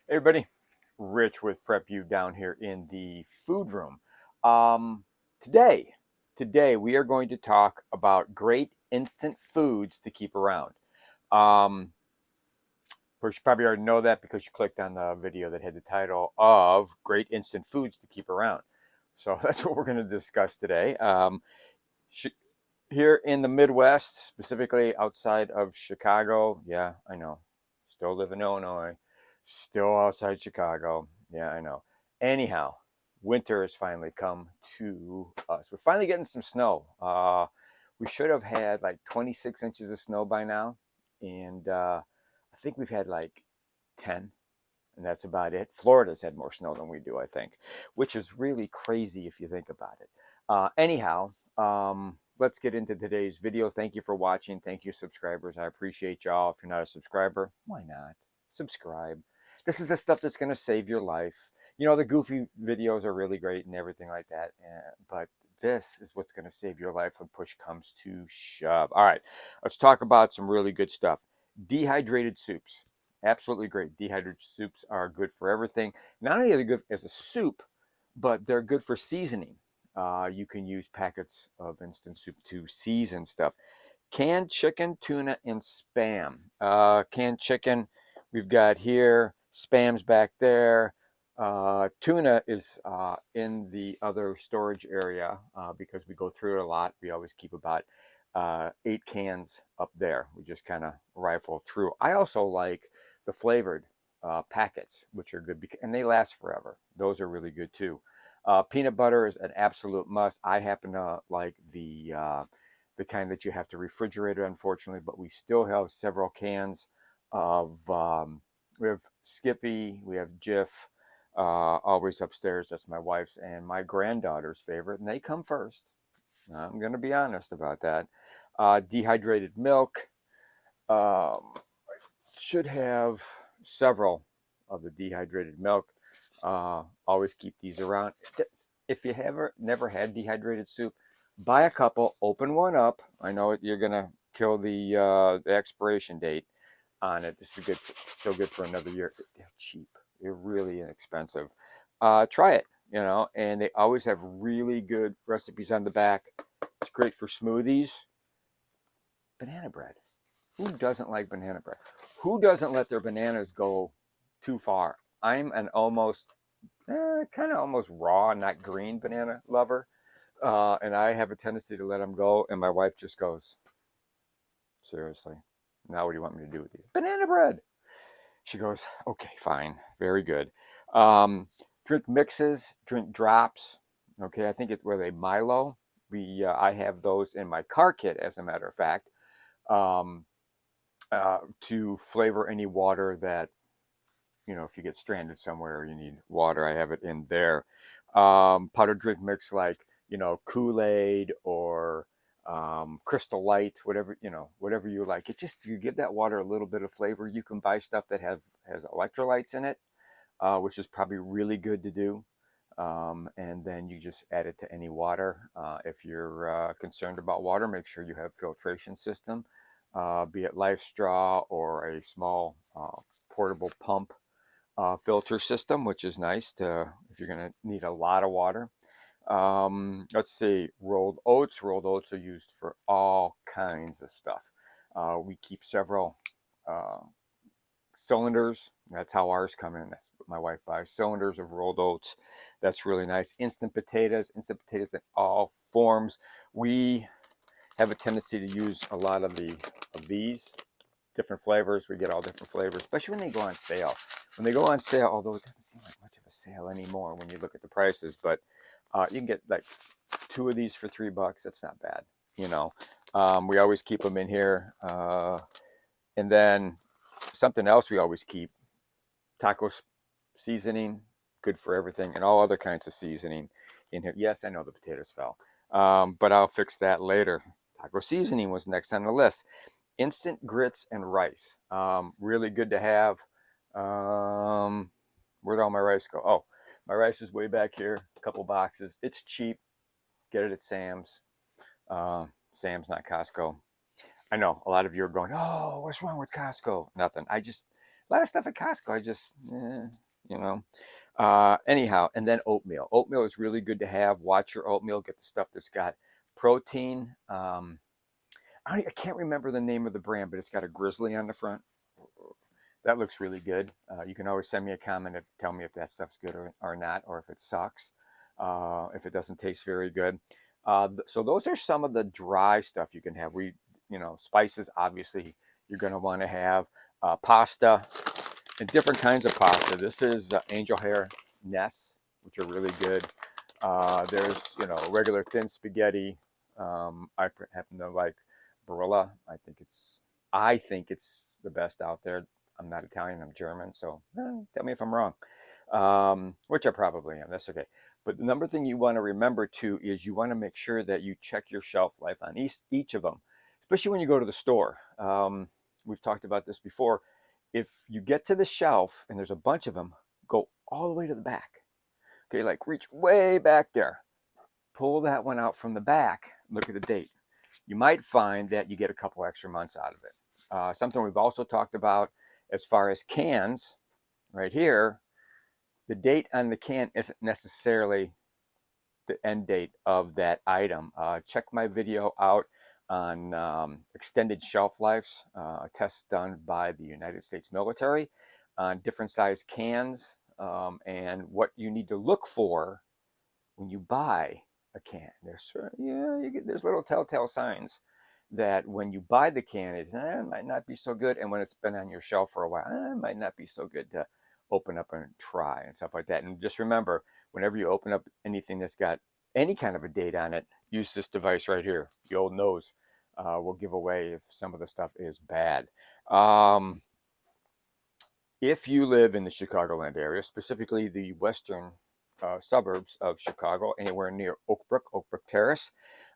Hey everybody, Rich with Prep You down here in the food room. Um, today, today we are going to talk about great instant foods to keep around. Um, of course, you probably already know that because you clicked on the video that had the title of "Great Instant Foods to Keep Around." So that's what we're going to discuss today. Sh- Here in the Midwest, specifically outside of Chicago, yeah, I know, still live in Illinois, still outside Chicago. Yeah, I know. Anyhow, winter has finally come to us. We're finally getting some snow. We should have had like 26 inches of snow by now, and I think we've had like 10, and that's about it. Florida's had more snow than we do, I think, which is really crazy if you think about it. Anyhow, let's get into today's video. Thank you for watching. Thank you, subscribers. I appreciate y'all. If you're not a subscriber, why not? Subscribe. This is the stuff that's going to save your life. You know, the goofy videos are really great and everything like that, but this is what's going to save your life when push comes to shove. All right, let's talk about some really good stuff. Dehydrated soups. Absolutely great. Dehydrated soups are good for everything. Not only are they good as a soup, but they're good for seasoning. You can use packets of instant soup to season stuff. Canned chicken, tuna, and spam. Canned chicken, we've got here. Spam's back there. Tuna is in the other storage area because we go through it a lot. We always keep about 8 cans up there. We just kind of rifle through. I also like the flavored packets, which are good and they last forever. Those are really good too. Peanut butter is an absolute must. I happen to like the kind that you have to refrigerate it, unfortunately, but we still have several cans of, we have Skippy, we have Jif, always upstairs. That's my wife's and my granddaughter's favorite, and they come first. I'm going to be honest about that. Dehydrated milk. Um, should have several of the dehydrated milk. Always keep these around. If you never had dehydrated soup, buy a couple, open one up. I know you're gonna kill the expiration date on it. This is good, still good for another year. They're cheap. They're really inexpensive. Try it, and they always have really good recipes on the back. It's great for smoothies. Banana bread. Who doesn't like banana bread? Who doesn't let their bananas go too far? I'm an almost, kind of almost raw, not green banana lover. And I have a tendency to let them go. And my wife just goes, seriously, now what do you want me to do with these? Banana bread. She goes, okay, fine. Very good. Drink mixes, drink drops. Okay, I think it's where they Milo. I have those in my car kit, as a matter of fact. Um, to flavor any water that, if you get stranded somewhere, you need water. I have it in there. Powdered drink mix like, Kool-Aid or Crystal Light, whatever you like. It just, you give that water a little bit of flavor. You can buy stuff that has electrolytes in it, which is probably really good to do. And then you just add it to any water. If you're concerned about water, make sure you have filtration system, be it Life Straw or a small portable pump filter system, which is nice to if you're going to need a lot of water. Let's see, rolled oats. Rolled oats are used for all kinds of stuff. We keep several uh, cylinders. That's how ours come in. That's what my wife buys. Cylinders of rolled oats. That's really nice. Instant potatoes. Instant potatoes in all forms. We have a tendency to use a lot of these different flavors. We get all different flavors, especially when they go on sale. When they go on sale, although it doesn't seem like much of a sale anymore when you look at the prices, but you can get like 2 of these for $3. That's not bad, you know. We always keep them in here, and then something else we always keep: taco seasoning, good for everything, and all other kinds of seasoning in here. Yes, I know the potatoes fell, but I'll fix that later. Taco seasoning was next on the list. Instant grits and rice. Really good to have. Where'd all my rice go? Oh, my rice is way back here. A couple boxes. It's cheap. Get it at Sam's. Sam's, not Costco. I know a lot of you are going, oh, what's wrong with Costco? Nothing. A lot of stuff at Costco, I just, you know. Anyhow, and then oatmeal. Oatmeal is really good to have. Watch your oatmeal. Get the stuff that's got protein. I can't remember the name of the brand, but it's got a grizzly on the front. That looks really good. You can always send me a comment and tell me if that stuff's good or not, or if it sucks, if it doesn't taste very good. So those are some of the dry stuff you can have. Spices, obviously, you're going to want to have pasta and different kinds of pasta. This is angel hair nests, which are really good. There's, regular thin spaghetti. I happen to like Barilla. I think it's the best out there. I'm not Italian, I'm German, so tell me if I'm wrong, which I probably am. That's okay. But the number thing you want to remember too is you want to make sure that you check your shelf life on each of them, especially when you go to the store. We've talked about this before. If you get to the shelf and there's a bunch of them, go all the way to the back. Okay, like reach way back there. Pull that one out from the back. Look at the date. You might find that you get a couple extra months out of it. Something we've also talked about as far as cans, right here, the date on the can isn't necessarily the end date of that item. Check my video out on extended shelf lives, a test done by the United States military on different size cans, and what you need to look for when you buy a can. There's little telltale signs that when you buy the can, it might not be so good, and when it's been on your shelf for a while, it might not be so good to open up and try and stuff like that. And just remember, whenever you open up anything that's got any kind of a date on it, use this device right here. The old nose will give away if some of the stuff is bad. If you live in the Chicagoland area, specifically the western suburbs of Chicago, anywhere near Oak Brook Terrace,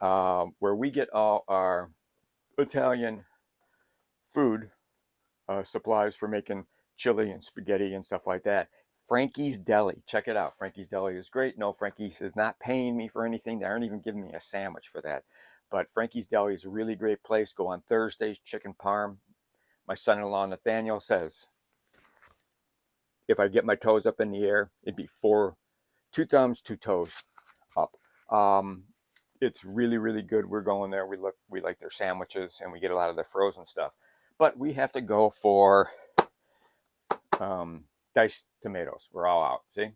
where we get all our Italian food supplies for making chili and spaghetti and stuff like that. Frankie's Deli, check it out. Frankie's Deli is great. No, Frankie's is not paying me for anything. They aren't even giving me a sandwich for that. But Frankie's Deli is a really great place. Go on Thursdays, chicken parm. My son-in-law Nathaniel says, if I get my toes up in the air, it'd be two thumbs, two toes up. It's really, really good. We're going there. We like their sandwiches, and we get a lot of the frozen stuff. But we have to go for diced tomatoes. We're all out. See?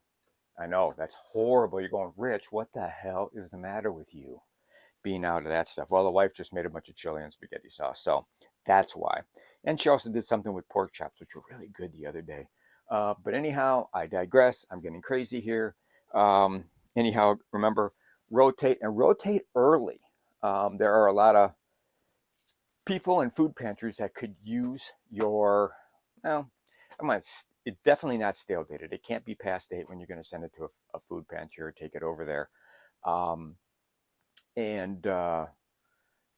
I know, that's horrible. You're going, Rich, what the hell is the matter with you being out of that stuff? Well, the wife just made a bunch of chili and spaghetti sauce, so that's why. And she also did something with pork chops, which were really good the other day. But anyhow, I digress. I'm getting crazy here. Anyhow, remember, rotate early. There are a lot of people in food pantries that could use your, it's definitely not stale dated. It can't be past date when you're going to send it to a food pantry or take it over there. And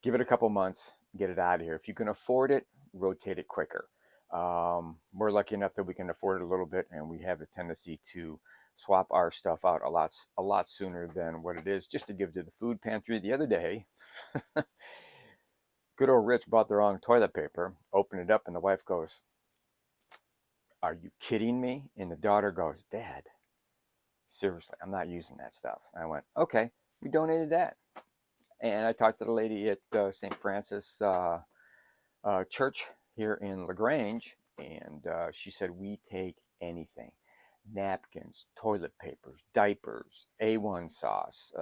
give it a couple months, get it out of here. If you can afford it, rotate it quicker. We're lucky enough that we can afford it a little bit, and we have a tendency to swap our stuff out a lot sooner than what it is, just to give to the food pantry. The other day, good old Rich bought the wrong toilet paper, opened it up, and the wife goes, "Are you kidding me?" And the daughter goes, "Dad, seriously, I'm not using that stuff." I went, okay, we donated that. And I talked to the lady at St. Francis Church here in LaGrange, and she said, we take anything. Napkins, toilet papers, diapers, A1 sauce,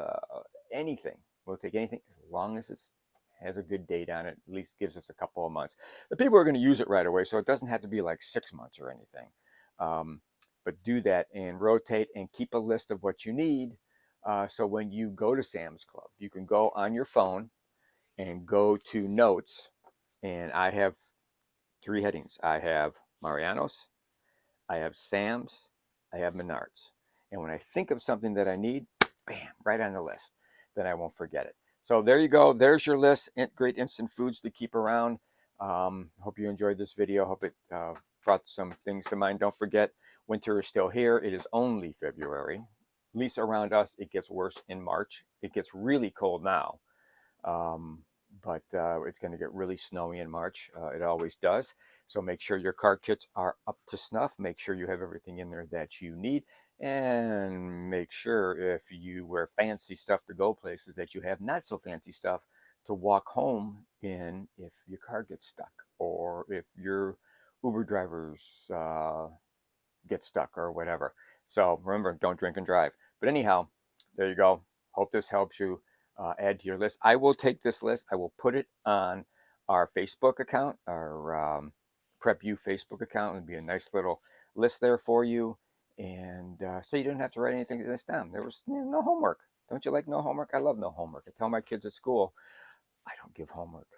anything. We'll take anything as long as it has a good date on it, at least gives us a couple of months. The people are going to use it right away, so it doesn't have to be like 6 months or anything. But do that and rotate and keep a list of what you need. So when you go to Sam's Club, you can go on your phone and go to notes. And I have 3 headings. I have Mariano's, I have Sam's, I have Menards. And when I think of something that I need, bam, right on the list. Then I won't forget it. So there you go. There's your list. Great instant foods to keep around. Hope you enjoyed this video. Hope it brought some things to mind. Don't forget, winter is still here. It is only February. At least around us, it gets worse in March. It gets really cold now. but it's going to get really snowy in March. It always does. So make sure your car kits are up to snuff. Make sure you have everything in there that you need. And make sure if you wear fancy stuff to go places that you have not so fancy stuff to walk home in if your car gets stuck or if your Uber drivers get stuck or whatever. So remember, don't drink and drive. But anyhow, there you go. Hope this helps you add to your list. I will take this list. I will put it on our Facebook account, our Prep U Facebook account. It'll be a nice little list there for you. And so you don't have to write anything this down. There was no homework. Don't you like no homework? I love no homework. I tell my kids at school, I don't give homework.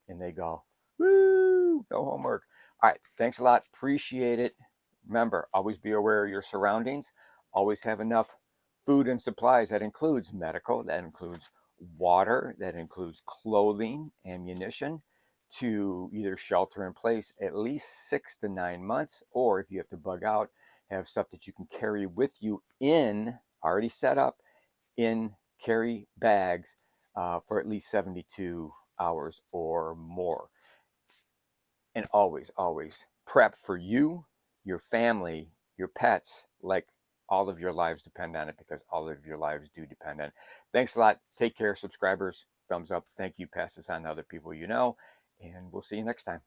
And they go, woo, no homework. All right. Thanks a lot. Appreciate it. Remember, always be aware of your surroundings. Always have enough food and supplies. That includes medical, that includes water, that includes clothing, ammunition to either shelter in place at least 6 to 9 months, or if you have to bug out, have stuff that you can carry with you in, already set up in carry bags for at least 72 hours or more. And always, always prep for you, your family, your pets, like all of your lives depend on it, because all of your lives do depend on it. Thanks a lot. Take care, subscribers. Thumbs up. Thank you. Pass this on to other people you know. And we'll see you next time.